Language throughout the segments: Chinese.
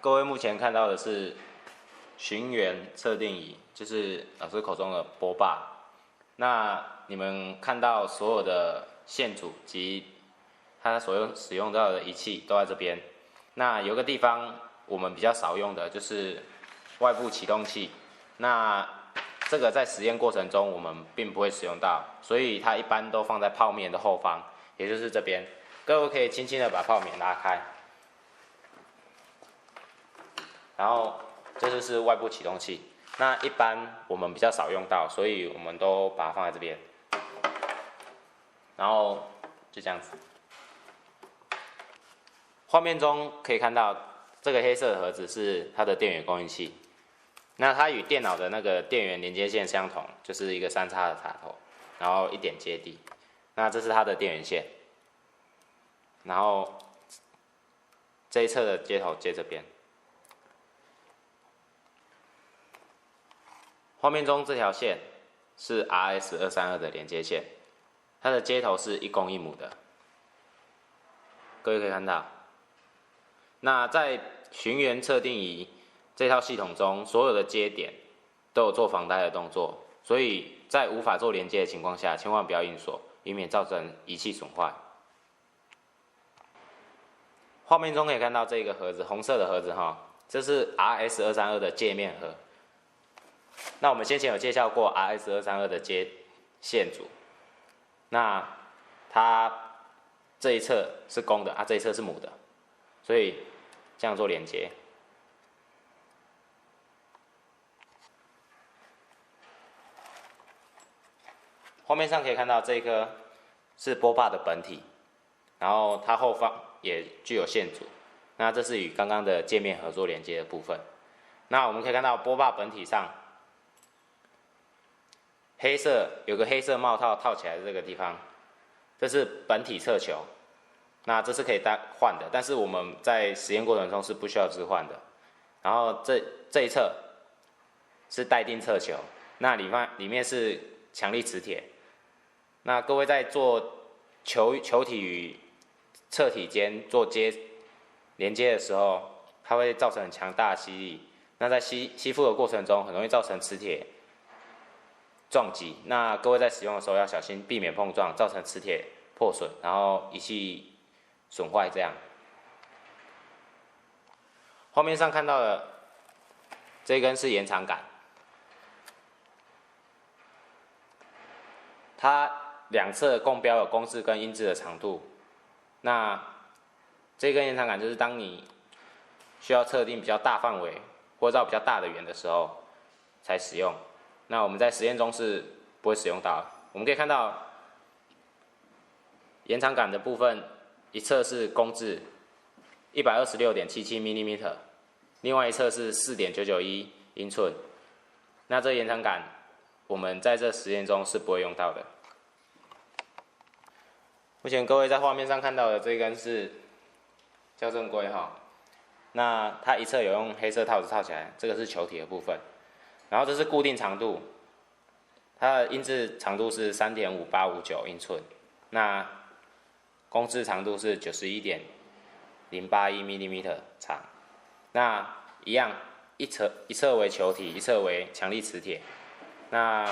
各位目前看到的是寻源测定仪，就是老师口中的波霸。那你们看到所有的线组及它所使用到的仪器都在这边。那有个地方我们比较少用的就是外部启动器。那这个在实验过程中我们并不会使用到，所以它一般都放在泡面的后方，也就是这边。各位可以轻轻的把泡面拉开，然后这就是外部启动器。那一般我们比较少用到，所以我们都把它放在这边，然后就这样子。画面中可以看到这个黑色的盒子是它的电源供应器。那它与电脑的那个电源连接线相同，就是一个3插的插头，然后1点接地。那这是它的电源线，然后这一侧的接头接这边。画面中这条线是 RS232的连接线，它的接头是1公1母的。各位可以看到，那在寻源测定仪这套系统中，所有的接点都有做防呆的动作，所以在无法做连接的情况下，千万不要硬锁，以免造成仪器损坏。画面中可以看到这个盒子，红色的盒子哈，这是 RS232的界面盒。那我们先前有介绍过 RS232的接线组，那它这一侧是公的这一侧是母的，所以这样做连接。画面上可以看到这颗是波霸的本体，然后它后方也具有线组，那这是与刚刚的界面盒做连接的部分。那我们可以看到波霸本体上黑色有个黑色帽套套起来的这个地方，这是本体侧球，那这是可以换的，但是我们在实验过程中是不需要置换的。然后这一侧是待定侧球，那里面是强力磁铁。那各位在做球体与侧体间做连接的时候，它会造成很强大的吸力。那在吸附的过程中，很容易造成磁铁撞击。那各位在使用的时候要小心，避免碰撞，造成磁铁破损，然后仪器损坏这样。画面上看到的这根是延长杆，它两侧共标有公制跟英制的长度。那这根延长杆就是当你需要测定比较大范围或绕比较大的圆的时候才使用。那我们在实验中是不会使用到的。我们可以看到延长杆的部分，一侧是公制 126.77 mm， 另外一侧是 4.991 英寸。那这延长杆我们在这实验中是不会用到的。目前各位在画面上看到的这根是校正规哈，那它一侧有用黑色套子套起来，这个是球体的部分。然后这是固定长度，它的英制长度是 3.5859 英寸，那公制长度是 91.081 mm 长。那一样，一侧为球体，一侧为强力磁铁。那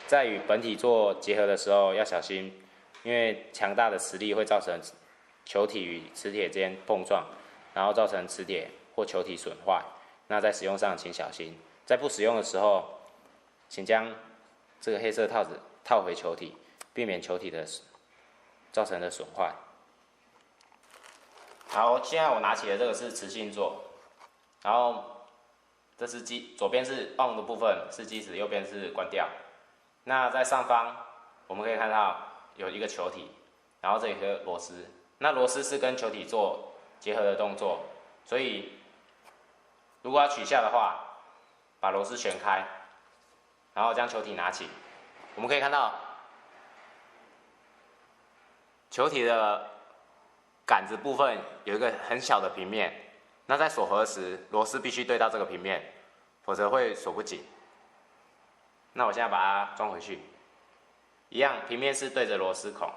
在与本体做结合的时候要小心，因为强大的磁力会造成球体与磁铁之间碰撞，然后造成磁铁或球体损坏。那在使用上请小心，在不使用的时候，请将这个黑色套子套回球体，避免球体的造成的损坏。好，现在我拿起的这个是磁性座，然后这是左边是 on 的部分是机子，右边是关掉。那在上方我们可以看到有一个球体，然后这里有螺丝。那螺丝是跟球体做结合的动作，所以如果要取下的话，把螺丝旋开，然后将球体拿起。我们可以看到球体的杆子部分有一个很小的平面，那在锁合时，螺丝必须对到这个平面，否则会锁不紧。那我现在把它装回去，一样平面是对着螺丝孔，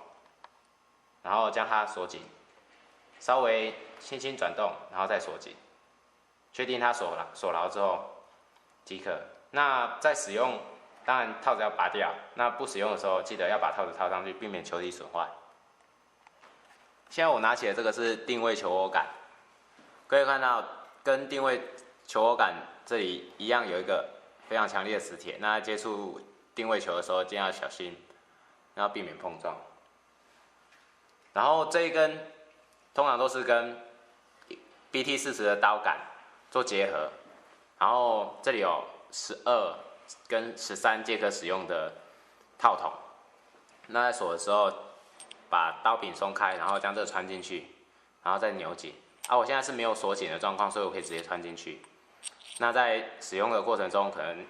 然后将它锁紧，稍微轻轻转动，然后再锁紧，确定它锁牢之后即可。那在使用，当然套子要拔掉。那不使用的时候，记得要把套子套上去，避免球体损坏。现在我拿起的这个是定位球偶杆，可以看到跟定位球偶杆这里一样，有一个非常强烈的磁铁。那接触定位球的时候，尽量要小心，要避免碰撞。然后这一根通常都是跟 BT40的刀杆做结合，然后这里有12跟13皆可使用的套筒。那在锁的时候，把刀柄松开，然后将这个穿进去，然后再扭紧。我现在是没有锁紧的状况，所以我可以直接穿进去。那在使用的过程中，可能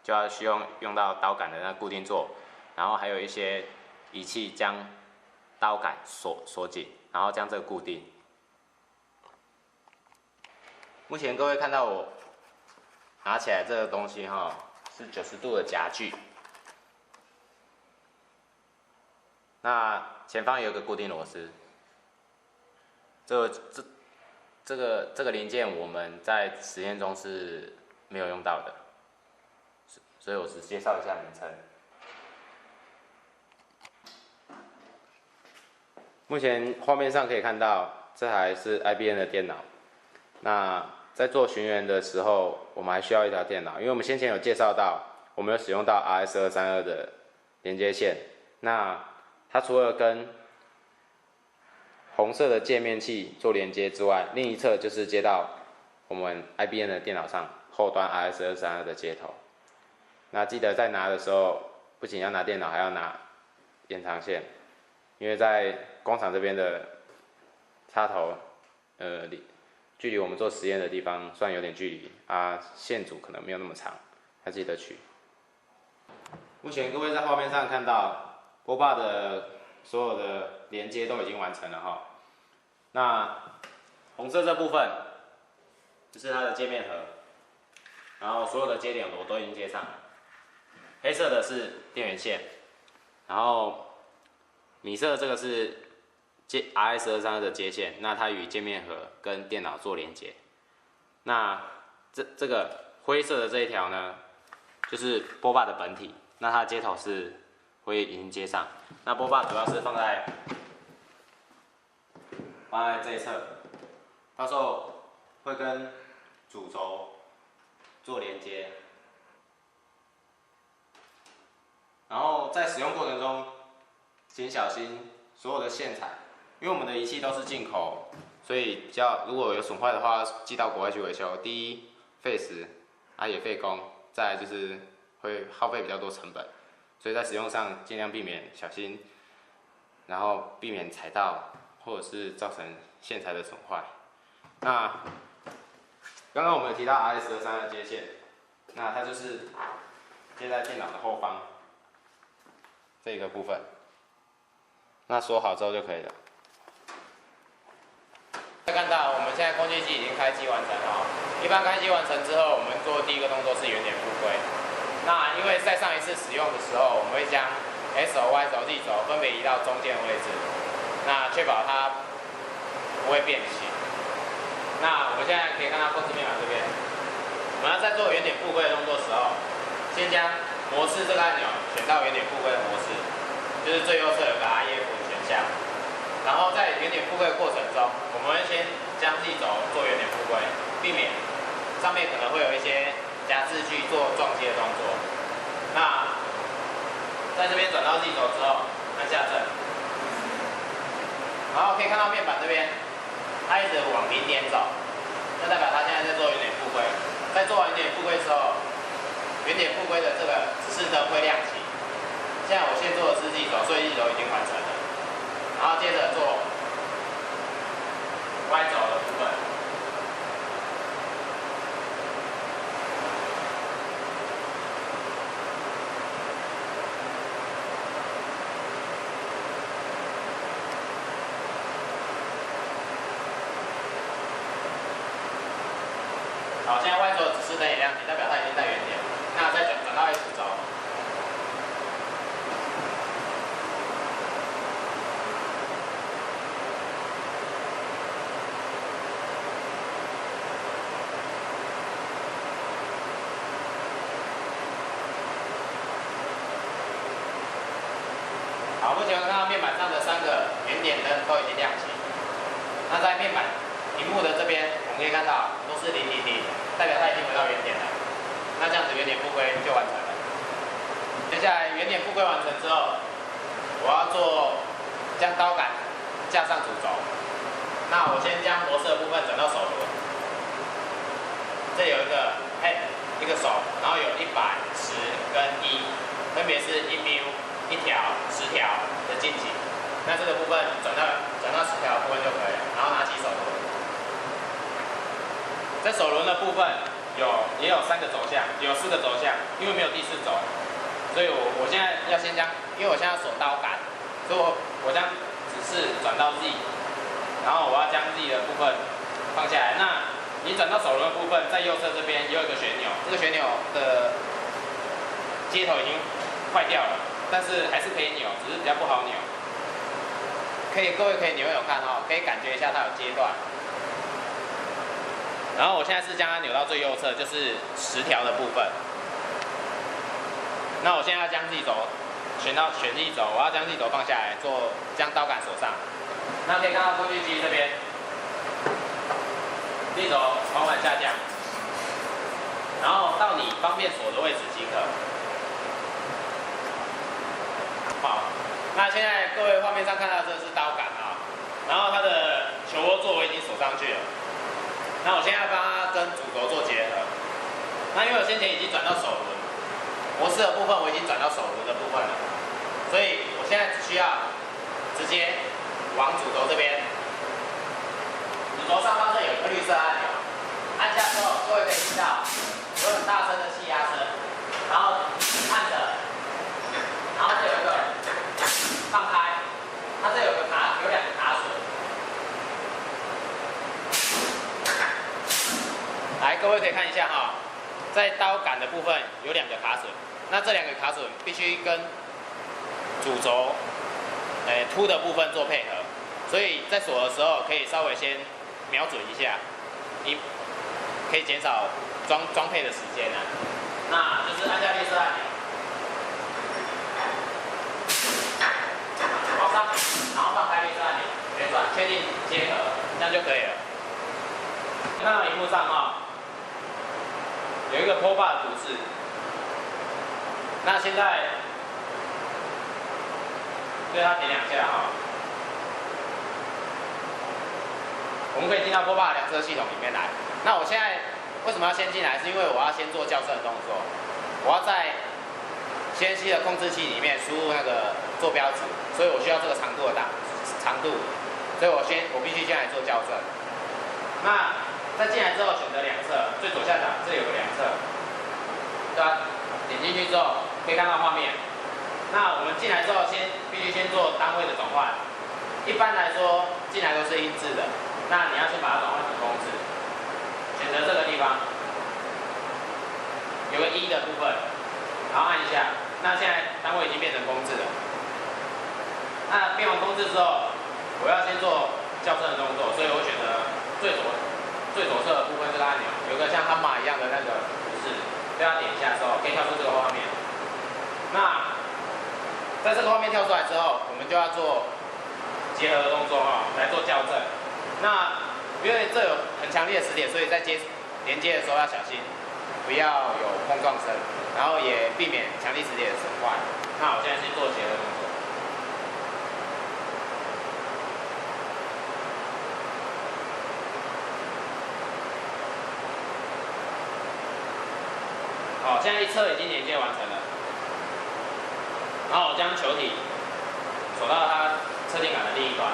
就要需要用到刀杆的那固定座，然后还有一些仪器将刀杆锁紧，然后将这个固定。目前各位看到我拿起来这个东西是90度的夹具。那前方有一个固定螺丝，这个零件我们在实验中是没有用到的，所以我只介绍一下名称。目前画面上可以看到，这台是 IBM 的电脑。那在做寻源的时候，我们还需要一条电脑，因为我们先前有介绍到，我们有使用到 RS232的连接线。那它除了跟红色的界面器做连接之外，另一侧就是接到我们 IBM 的电脑上后端 RS232的接头。那记得在拿的时候，不仅要拿电脑，还要拿延长线，因为在工厂这边的插头，距离我们做实验的地方算有点距离线组可能没有那么长，还记得取。目前各位在画面上看到波霸的所有的连接都已经完成了那红色这部分就是它的界面盒，然后所有的接点我都已经接上了。黑色的是电源线，然后米色的这个是RS232的接线，那它与界面盒跟电脑做连接。那这个灰色的这一条呢，就是波霸的本体，那它的接头是会已经接上。那波霸主要是放在这一侧，到时候会跟主轴做连接。然后在使用过程中，请小心所有的线材，因为我们的仪器都是进口，所以如果有损坏的话，寄到国外去维修。第一，费时，也费工，再来就是会耗费比较多成本，所以在使用上尽量避免小心，然后避免踩到或者是造成线材的损坏。那刚刚我们有提到 RS232的接线，那它就是接在电脑的后方这个部分，那锁好之后就可以了。看到我们现在空气机已经开机完成了一般开机完成之后，我们做第一个动作是原点复归。那因为在上一次使用的时候，我们会将 S 轴、Y 轴、Z 轴分别移到中间位置，那确保它不会变形。那我们现在可以看到控制面板这边，我们要在做原点复归的动作时候，先将模式这个按钮选到原点复归的模式，就是最右侧有个 REF 的选项。然后在原点复归的过程中，我们会先将 Z 轴做原点复归，避免上面可能会有一些夹字距做撞击的动作。那在这边转到 Z 轴之后，按下正，然后可以看到面板这边，它一直往0点走，那代表它现在在做原点复归。在做完原点复归之后，原点复归的这个指示灯会亮起。现在我先做的是 Z 轴，所以 Z 轴已经完成了。然后接着做 Y 轴的部分。好，现在 Y 轴的指示灯也亮起，代表它已经在原点。那再转到 X 轴。目前看到面板上的3个圆点灯都已经亮起。那在面板屏幕的这边，我们可以看到都是000，代表它已经回到原点了。那这样子原点复归就完成了。接下来原点复归完成之后，我要将刀杆架上主轴。那我先将螺丝的部分转到手轮，这有一个手，然后有100、10跟1，分别是1 μ、1条、10条的径径。那这个部分转到10条的部分就可以了，然后拿起手轮。在手轮的部分也有3个轴向，有4个轴向，因为没有第4轴，所以我现在要先因为我现在锁刀杆，所以我将指示转到 Z， 然后我要将 Z 的部分放下来。那你转到手轮的部分，在右侧这边也有一个旋钮，这个旋钮的接头已经坏掉了，但是还是可以扭，只是比较不好扭。各位可以扭看哦，可以感觉一下它有阶段。然后我现在是将它扭到最右侧，就是10条的部分。那我现在要将 Z 轴选 Z 轴，我要将 Z 轴放下来，将刀杆锁上。那可以看到工具机这边 ，Z 轴缓缓下降，然后到你方便锁的位置即可。好，那现在各位画面上看到这是刀杆啊，然后它的球窝座我已经锁上去了。那我现在帮它跟主轴做结合。那因为我先前已经转到手轮，模式的部分我已经转到手轮的部分了，所以我现在只需要直接往主轴这边。主轴上方这有一个绿色按钮，按下之后，各位可以听到有很大声的气压声，然后按着，然后这有一个放开，它这有2个卡榫。来，各位可以看一下哈，在刀杆的部分有2个卡榫，那这2个卡榫必须跟主轴，凸的部分做配合，所以在锁的时候可以稍微先瞄准一下，你可以减少装配的时间啊。那就是按下绿色按钮，往上，然后放开绿色按钮，旋转，确定结合，这样就可以了。看到荧幕上哈。有一个拖把的图示，那现在对它点2下哈，我们可以进到拖把的量测系统里面来。那我现在为什么要先进来？是因为我要先做校正的动作，我要在 CNC 的控制器里面输入那个坐标值，所以我需要这个长度，所以我必须先来做校正。那在进来之后，选择2侧，最左下角这里有个2侧，对吧？点进去之后，可以看到画面。那我们进来之后，必须先做单位的转换。一般来说，进来都是英制的，那你要先把它转换成公制。选择这个地方，有个1的部分，然后按一下。那现在单位已经变成公制了。那变完公制之后，我要先做校正的动作，所以我选择最左侧的部分这个按钮，有个像悍马一样的那个图示，被它点一下之后，可以跳出这个画面。那在这个画面跳出来之后，我们就要做结合的动作哈，来做校正。那因为这有很强烈的磁铁，所以在连接的时候要小心，不要有碰撞声，然后也避免强力磁铁的损坏。那我现在先做结合动作。好，现在1侧已经连接完成了，然后我将球体锁到它车键杆的另一端。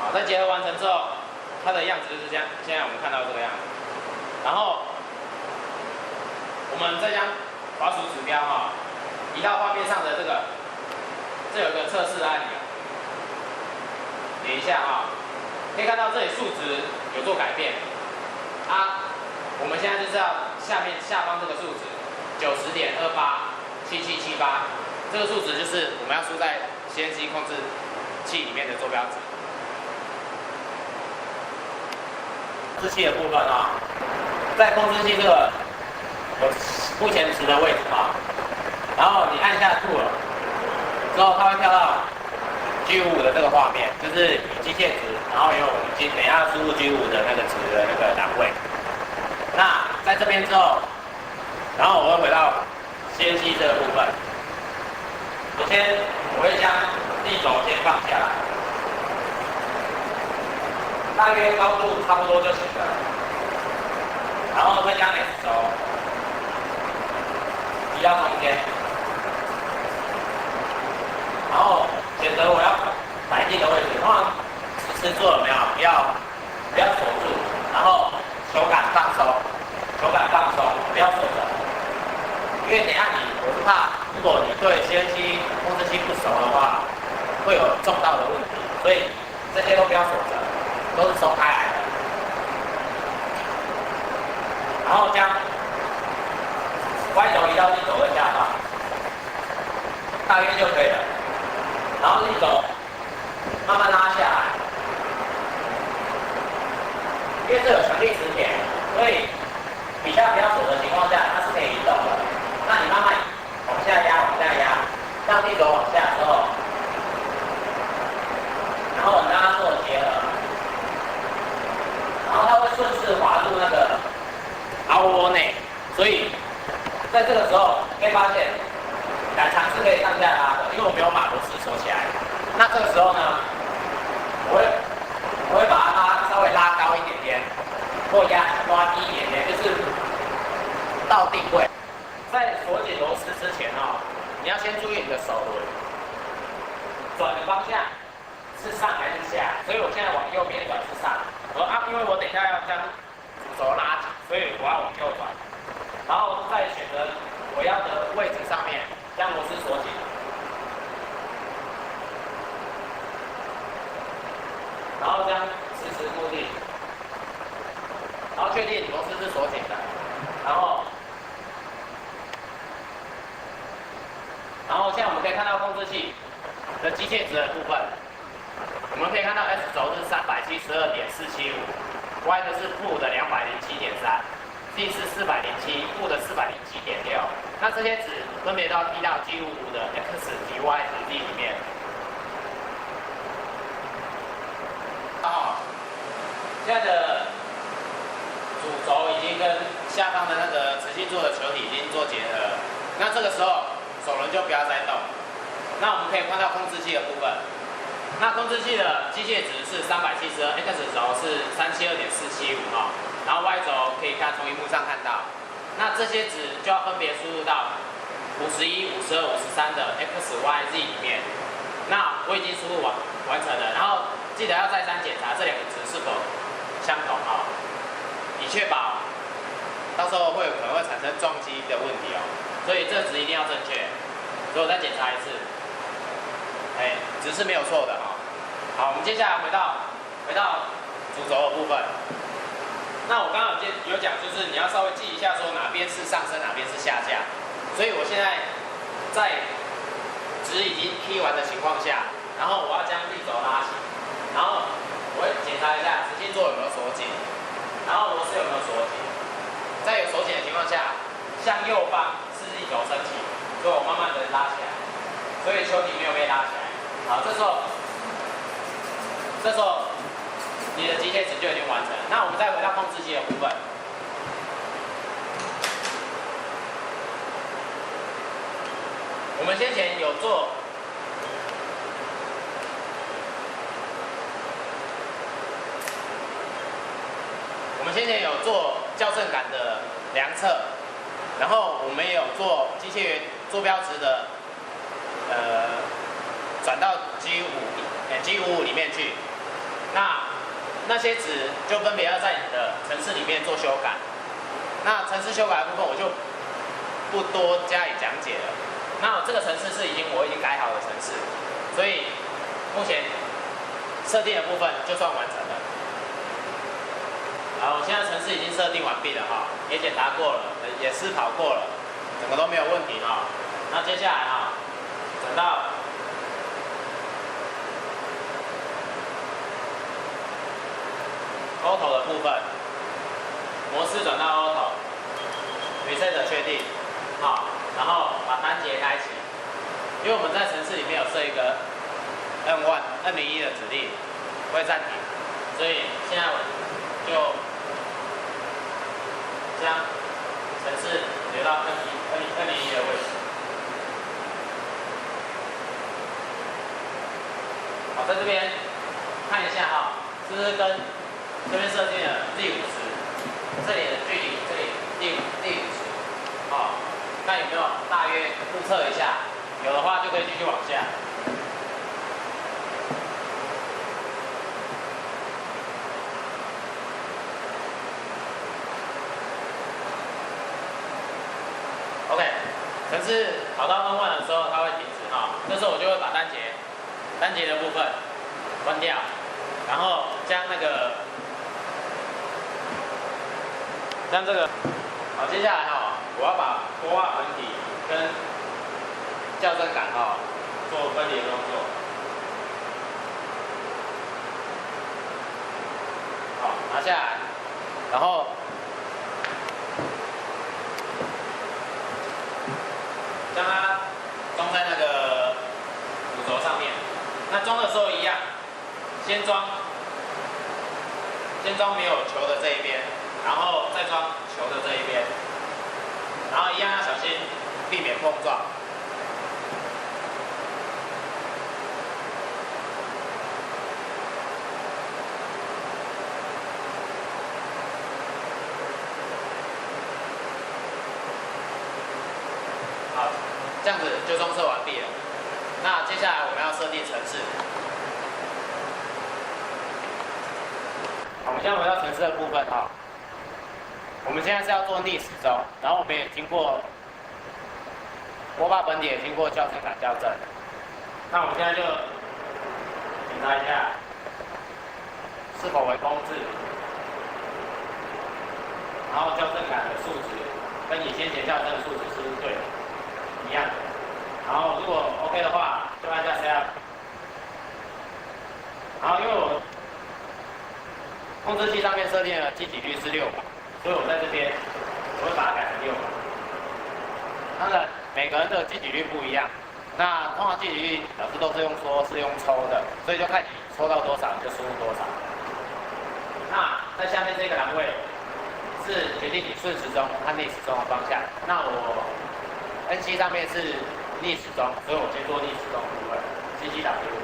好，在结合完成之后，它的样子就是这样，现在我们看到这个样子。然后我们再将滑鼠指标移到画面上的这有一个测试按钮，点一下可以看到这里数值有做改变我们现在就是要下方这个数值90.287778，这个数值就是我们要输在 CNC 控制器里面的坐标值。控制器的部分在控制器这个我目前值的位置啊，然后你按下 Tool 之后，它会跳到 G55的这个画面，就是机械值，然后有我们等一下输入 G55的那个值的那个档位。那在这边之后，然后我会回到 CNC 这个部分。首先，我会将力轴先放下来，大约高度差不多就行了。然后会将 X 轴移到中间，然后选择我要摆进的位置。通常实做有没有？不要锁住，然后手感放松，不要锁着。因为等一下我是怕，如果你对 CNC 控制器不熟的话，会有重到的问题，所以这些都不要锁着，都是松开来的。然后将 Y 轴移到力轴的下方，大约就可以了。然后力轴慢慢拉下来，因为这有强力磁铁，所以底下不要锁的情况下，它是可以移动的。那你慢慢往下压，让力轴往下之后，然后让它做结合，然后它会顺势滑入那个凹窝内，所以在这个时候你会发现改长是可以上下拉的，因为我没有把螺丝锁起来。那这个时候呢，我会把它稍微拉高一点点，或拉低一点点，就是到定位。在锁紧螺丝之前你要先注意你的手轮转的方向是上还是下，所以我现在往右边转是上。因为我等一下要将主轴拉紧，所以我要往右转，然后再选择我要的位置上面将螺丝锁紧，然后将实时固定，然后确定螺丝是锁紧的，然后现在我们可以看到控制器的机械值的部分，我们可以看到 S 轴是372.475，Y 的是负的207.3，Z 是407，负的407.6。那这些值分别都要滴到 G55的 X 及 Y 值 D 里面。现在的主轴已经跟下方的那个磁性做的球体已经做结合了，那这个时候手轮就不要再动。那我们可以看到控制器的部分，那控制器的机械值是372，X 轴是372.475然后 Y 轴可以看从荧幕上看到，那这些值就要分别输入到51、52、53的 X、Y、Z 里面。那我已经输入完成了，然后记得要再三检查这两个值是否相同以确保到时候可能会产生撞击的问题所以这值一定要正确。所以我再检查一次，值是没有错的好，我们接下来回到主轴的部分。那我刚刚有讲，就是你要稍微记一下，说哪边是上升，哪边是下降。所以我现在在值已经 key 完的情况下，然后我要将力轴拉起，然后我会检查一下磁性座有没有锁紧，然后螺丝有没有锁紧。在有锁紧的情况下，向右方是力轴升起，所以我慢慢的拉起来，所以球体没有被拉起来。好，这时候你的机械值就已经完成了。那我们再回到控制器的部分。我们先前有做校正杆的量测，然后我们也有做机械员坐标值的转到 G55里面去。那些值就分别要在你的程式里面做修改。那程式修改的部分我就不多加以讲解了。那这个程式是我已经改好的程式，所以目前设定的部分就算完成了。好，我现在程式已经设定完毕了也检查过了，也试跑过了，整个都没有问题那接下来转到Auto 的部分，模式转到 reset 确定，好，然后把单节开启。因为我们在程式里面有设一个 N1 的指令，会暂停，所以现在我就将程式留到N01的位置。好，在这边看一下哈，是不是跟这边设定的第50，这里的距离，这里第50，好，看有没有大约目测一下，有的话就可以继续往下。OK， 程式跑到N1的时候，它会停止哈，这时候我就会把单节的部分关掉，然后将这个，好，接下来哈，我要把波画本体跟校正杆哈做分离的动作。好，拿下来，然后将它装在那个主轴上面。那装的时候一样，先装没有球的这一边，然后再装球的这一边，然后一样要小心避免碰撞。好，这样子就装设完毕了。那接下来我们要设定程式。好，我们现在回到程式的部分哈。我们现在是要做逆时钟，然后我们也经过波霸本体也经过校正杆校正。那我们现在就检查一下是否为公制，然后校正杆的数值跟你先前校正的数值是不是对的，一样的。然后如果 OK 的话，就按下 Set。然后因为我控制器上面设定的记忆率是6码，所以我在这边我会把它改成6码。当然，每个人的记忆率不一样。那通常记忆率老师都是用说是用抽的，所以就看你抽到多少你就输入多少。那在下面这个栏位是决定你顺时钟和逆时钟的方向。那我 NC 上面是逆时钟，所以我先做逆时钟的部分 ，CCW。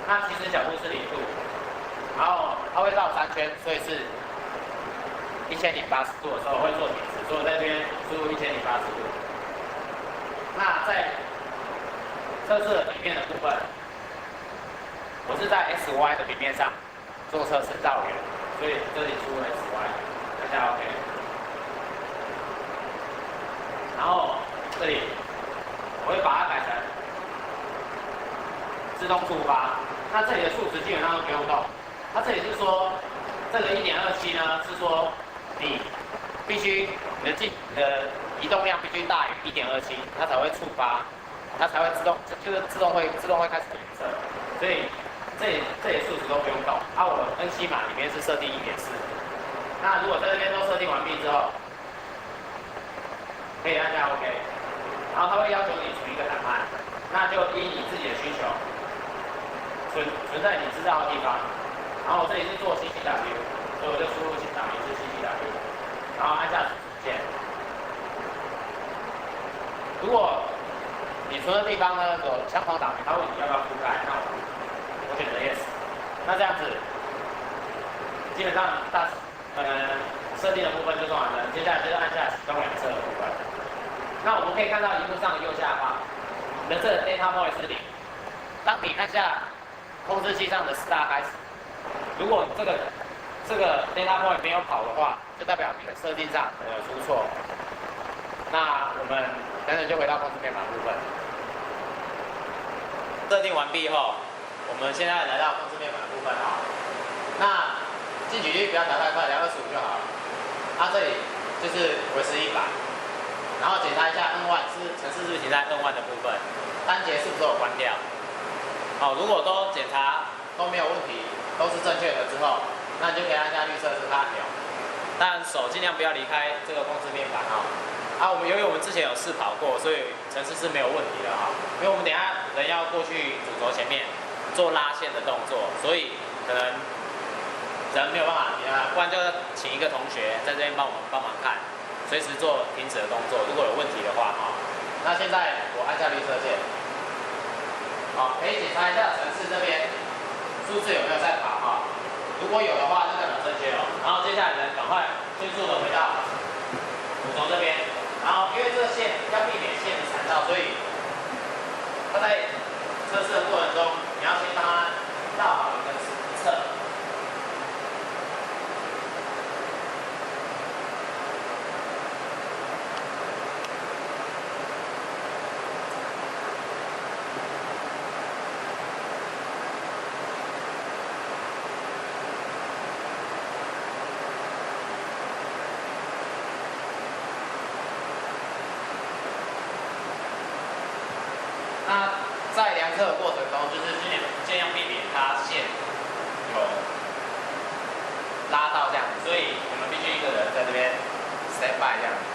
那其实角度是0度，然后它会绕3圈，所以是1080度的时候会做点值，所以我在这边输入1080度。那在测试的平面的部分，我是在 SY 的平面上做测试绕圆，所以这里输入 SY， 按下 OK。然后这里我会把它改成自动触发。那这里的数值基本上都不用动。它这里是说，这个1.27呢是说你必须你的移动量必须大于1.27，它才会触发，它才会自动自动会开始检测。所以这里数值都不用动。我的 NC 码里面是设定1.4。那如果在这边都设定完毕之后，可以按下 OK。然后它会要求你存一个档案，那就依你自己的需求存在你知道的地方。然后我这里是做 CCW， 所以我就输入档名是 CCW， 然后按下储存键。如果你存的地方呢有相同档名，它问你要不要覆盖，那我选择 Yes。那这样子，基本上设定的部分就做完了。接下来就是按下启动两侧的部分。那我们可以看到荧幕上的右下方，你的这个 data point 是0。当你按下控制器上的Start开始，如果这个 data point 没有跑的话，就代表你的设定上有出错。那我们等等就回到控制面板部分。设定完毕后，我们现在来到控制面板部分哈。那进取率不要调太快，225就好了。这里就是维持100。然后检查一下 N1程式是不是停在 N1的部分，单节是不是有关掉？好，如果都检查都没有问题，都是正确的之后，那你就可以按下绿色这个按钮。当然手尽量不要离开这个控制面板我们由于我们之前有试跑过，所以程式是没有问题的哈。因为我们等一下人要过去主轴前面做拉线的动作，所以可能人没有办法，不然就请一个同学在这边帮忙看，随时做停止的动作。如果有问题的话哈，那现在我按下绿色键，好，可以检查一下程式这边数字有没有在跑哈。如果有的话，就代表正确哦。然后接下来人赶快迅速的回到主轴这边，然后因为这个线要避免线缠到，所以它在测试的过程中，你要先帮它绕好一个侧。那在量测的过程中，就是尽量避免它线有拉到这样子，所以我们必须一个人在这边 stand by 这样子。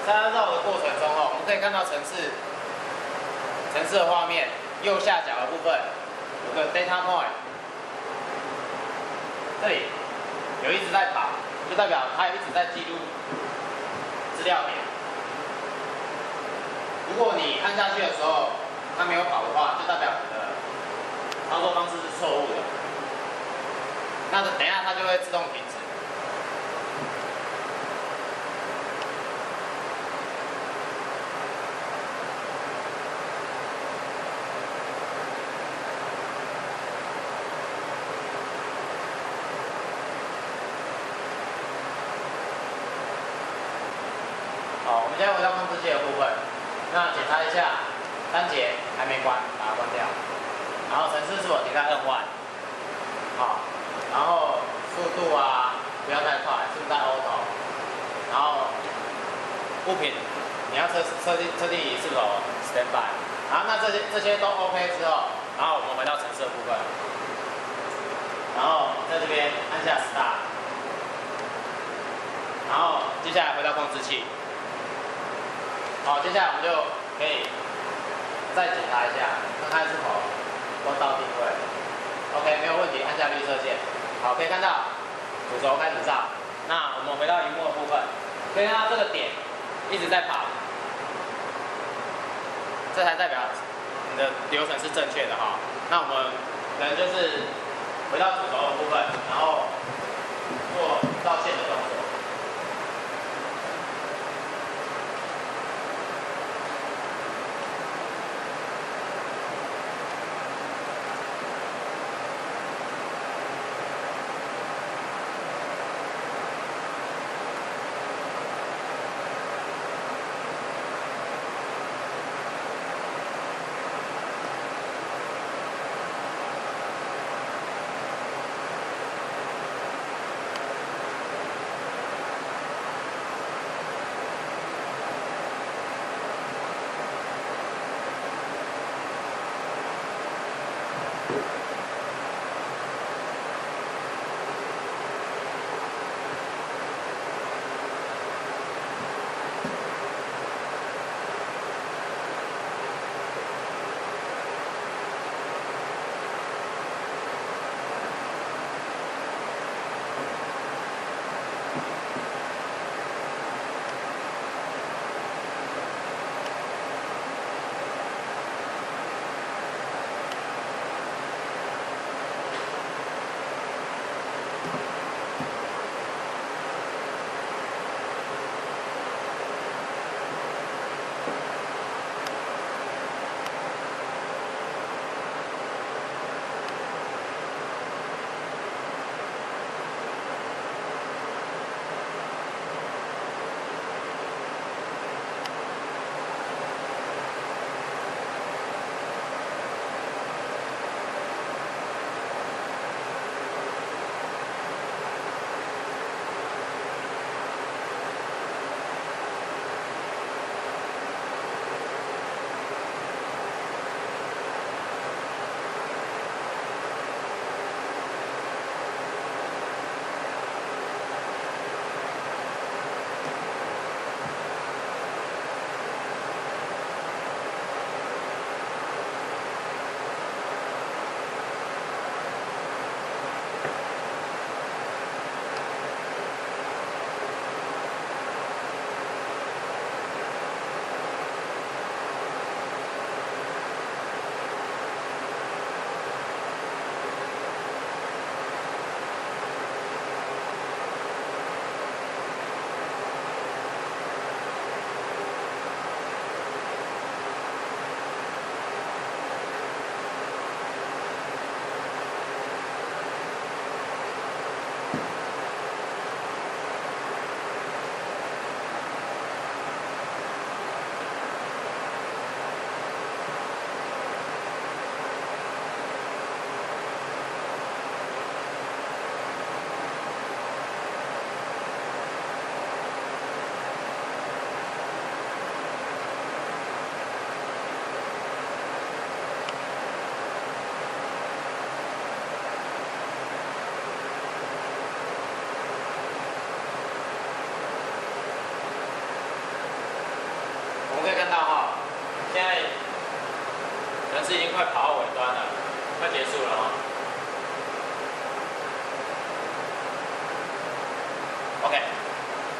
在它绕的过程中哦，我们可以看到城市的画面右下角的部分有个 data point， 这里有一直在跑，就代表它一直在记录资料点。如果你按下去的时候它没有跑的话，就代表你的操作方式是错误的。那等一下它就会自动停止。好，我们现在回到控制器的部分，那检查一下单节还没关，把它关掉。然后程式是否停在2万？好，然后速度啊不要太快，是不是在 auto？ 然后物品你要测定是否 stand by。好，那这些都 OK 之后，然后我们回到程式的部分，然后在这边按下 start， 然后接下来回到控制器。好，接下来我们就可以再检查一下，看看是否都到定位。OK， 没有问题，按下绿色键。好，可以看到主轴开始照。那我们回到萤幕的部分，可以看到这个点一直在跑，这才代表你的流程是正确的哈。那我们可能就是回到主轴的部分，然后做绕线的动作。可以看到哈，现在人是已经快跑到尾端了，快结束了哈。OK，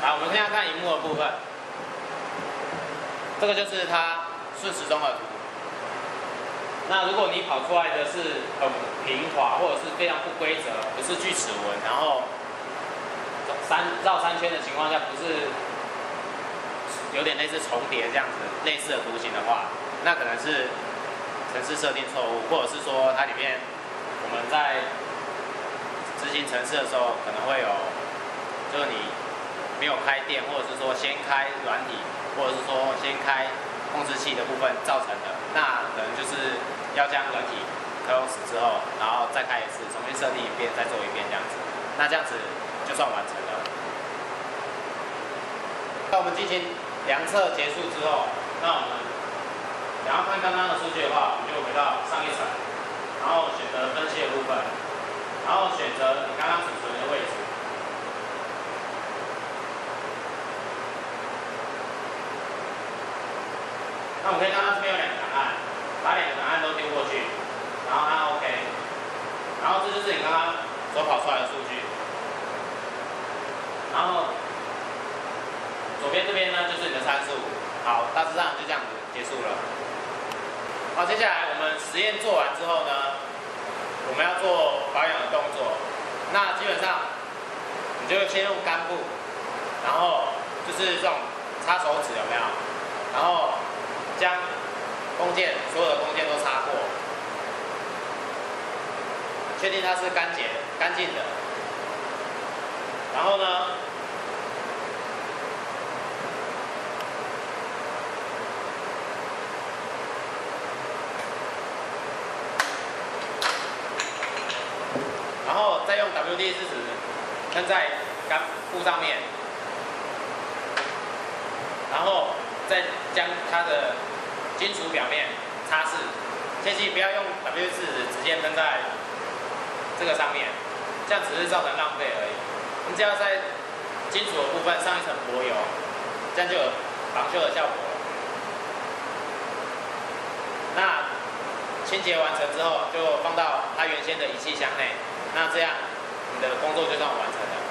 来，我们现在看荧幕的部分，这个就是它顺时钟的图。那如果你跑出来的是很平滑，或者是非常不规则，不是锯齿纹，然后绕三圈的情况下，不是有点类似重叠这样子类似的图形的话，那可能是程式设定错误，或者是说它里面我们在执行程式的时候可能会有，就是你没有开电，或者是说先开软体，或者是说先开控制器的部分造成的，那可能就是要将软体close之后，然后再开一次，重新设定一遍，再做一遍这样子，那这样子就算完成了。那我们进行量测结束之后，那我们想要看刚刚的数据的话，我们就回到上一层，然后选择分析的部分，然后选择你刚刚储存的位置。那我们可以看到这边有两个档案，把两个档案都丢过去，然后按 OK， 然后这就是你刚刚所跑出来的数据，然后左边这边呢就是你的参数，好，大致上就这样子结束了。好，接下来我们实验做完之后呢，我们要做保养的动作。那基本上，你就先用干布，然后就是这种擦手指有没有？然后将所有的弓箭都擦过，确定它是干净的。然后呢，然后再用 WD-40喷在干布上面，然后再将它的金属表面擦拭。切记不要用 WD-40直接喷在这个上面，这样只是造成浪费而已。你只要在金属的部分上一层薄油，这样就有防锈的效果了。那清洁完成之后，就放到它原先的仪器箱内。那这样你的工作就算完成了。